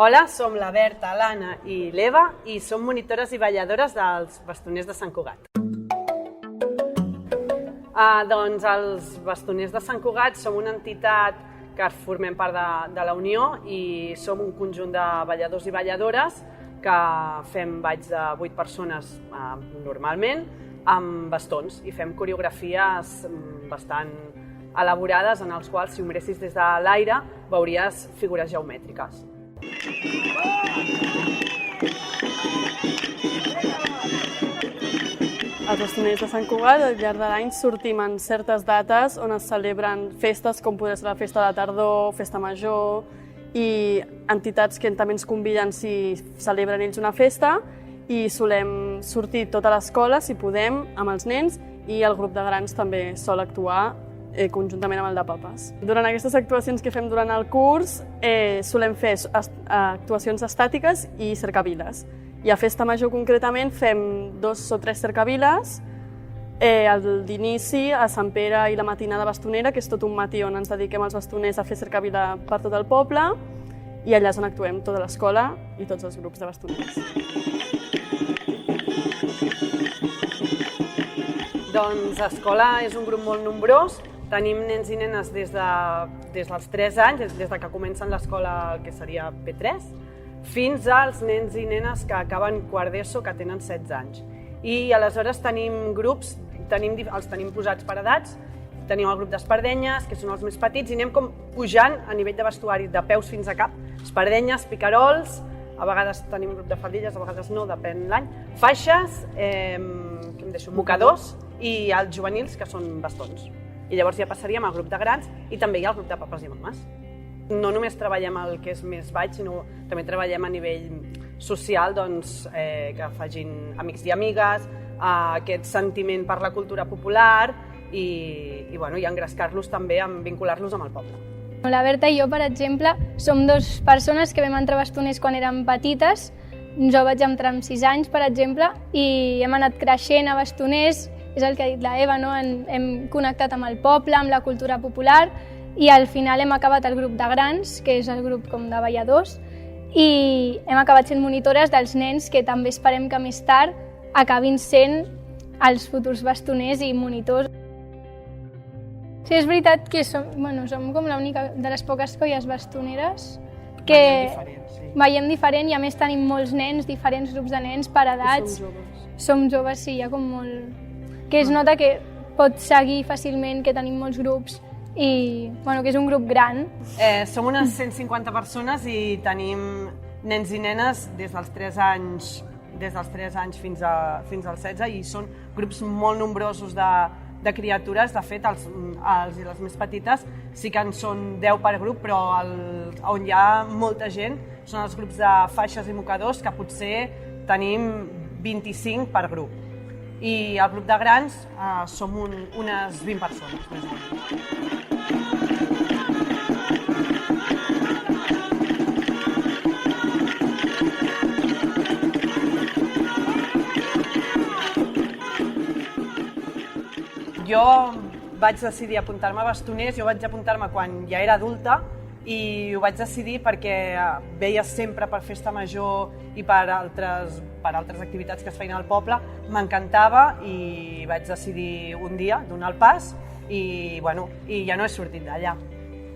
Hola, som la Berta, l'Anna i l'Eva i som monitores i balladores dels Bastoners de Sant Cugat. Doncs els Bastoners de Sant Cugat som una entitat que formem part de la Unió i som un conjunt de balladors i balladores que fem balls de 8 persones normalment amb bastons i fem coreografies bastant elaborades en els quals, si ho miressis des de l'aire, veuries figures geomètriques. Els Bastoners de Sant Cugat al llarg de l'any sortim en certes dates on es celebren festes com poder ser la festa de tardor, festa major i entitats que també ens conviden si celebren ells una festa i solem sortir tota l'escola, si podem, amb els nens i el grup de grans també sol actuar conjuntament amb el de papes. Durant aquestes actuacions que fem durant el curs solem fer actuacions estàtiques i cercaviles. I a Festa Major concretament fem 2 o 3 cercaviles, d'inici a Sant Pere i la matinada bastonera, que és tot un matí on ens dediquem els bastoners a fer cercavila per tot el poble i allà és on actuem tota l'escola i tots els grups de bastoners. Doncs l'escola és un grup molt nombrós. Tenim nens i nenes des dels 3 anys, des que comencen l'escola, que seria P3, fins als nens i nenes que acaben quart d'ESO, que tenen 16 anys. I aleshores tenim grups, els tenim posats per edats, tenim el grup d'espardenyes, que són els més petits, i anem com pujant a nivell de vestuari, de peus fins a cap. Espardenyes, picarols, a vegades tenim grup de faldilles, a vegades no, depèn l'any, faixes, mocadors i els juvenils, que són bastons. I llavors ja passaríem al grup de grans i també hi ha el grup de papes i mames. No només treballem el que és més ball, sinó també treballem a nivell social, que facin amics i amigues, aquest sentiment per la cultura popular i engrescar-los també, vincular-los amb el poble. La Berta i jo, per exemple, som 2 persones que vam entrar a bastoners quan érem petites. Jo vaig entrar amb 6 anys, per exemple, i hem anat creixent a bastoners. És el que ha dit la Eva, no? Hem connectat amb el poble, amb la cultura popular i al final hem acabat el grup de grans, que és el grup com de balladors, i hem acabat sent monitores dels nens que també esperem que més tard acabin sent els futurs bastoners i monitors. Sí, és veritat que som com l'única de les poques colles bastoneres que veiem diferent i a més tenim molts nens, diferents grups de nens per edats. Som joves, sí, hi ha com molt... que es nota que pot seguir fàcilment, que tenim molts grups i que és un grup gran. Som unes 150 persones i tenim nens i nenes des dels 3 anys fins als 16 i són grups molt nombrosos de criatures. De fet, els i les més petites sí que en són 10 per grup, però on hi ha molta gent són els grups de faixes i mocadors, que potser tenim 25 per grup. I el grup de grans som unes 20 persones, més o menys. Jo vaig decidir apuntar-me a bastoners, jo vaig apuntar-me quan ja era adulta i ho vaig decidir perquè veia sempre per Festa Major i per altres activitats que es feien al poble, m'encantava i vaig decidir un dia donar el pas i ja no he sortit d'allà.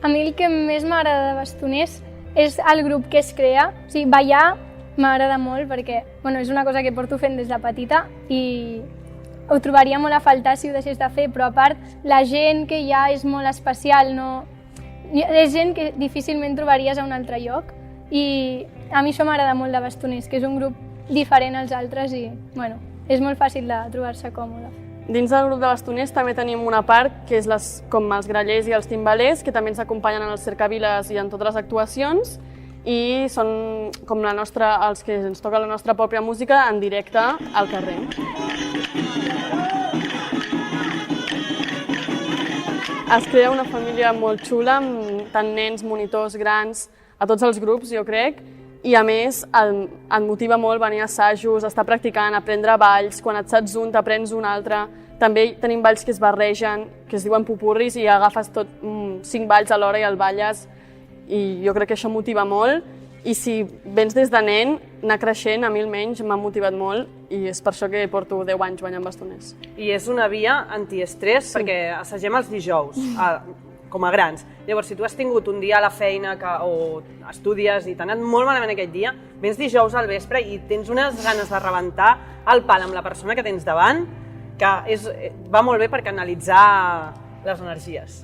A mi el que més m'agrada de bastoners és el grup que es crea. O sigui, ballar m'agrada molt perquè és una cosa que porto fent des de petita i ho trobaria molt a faltar si ho deixés de fer, però a part la gent que hi ha és molt especial, és gent que difícilment trobaries a un altre lloc i a mi això m'agrada molt de bastoners, que és un grup diferent als altres i és molt fàcil de trobar-se còmode. Dins del grup de bastoners també tenim una part que és com els grallers i els timbalers, que també ens acompanyen en els cercaviles i en totes les actuacions i són com els que ens toca la nostra pròpia música en directe al carrer. Es crea una família molt xula, amb tant nens, monitors, grans, a tots els grups, jo crec, i a més et motiva molt venir a assajos, estar practicant, aprendre balls, quan et saps un t'aprens un altre. També tenim balls que es barregen, que es diuen pupurris i agafes 5 balls alhora i el balles i jo crec que això motiva molt I si vens des de nen, anar creixent, a mi almenys m'ha motivat molt i és per això que porto 10 anys ballant bastoners. I és una via antiestrès perquè assagem els dijous, com a grans. Llavors, si tu has tingut un dia a la feina o estudies i t'ha anat molt malament aquell dia, vens dijous al vespre i tens unes ganes de rebentar el pal amb la persona que tens davant, que va molt bé per canalitzar les energies.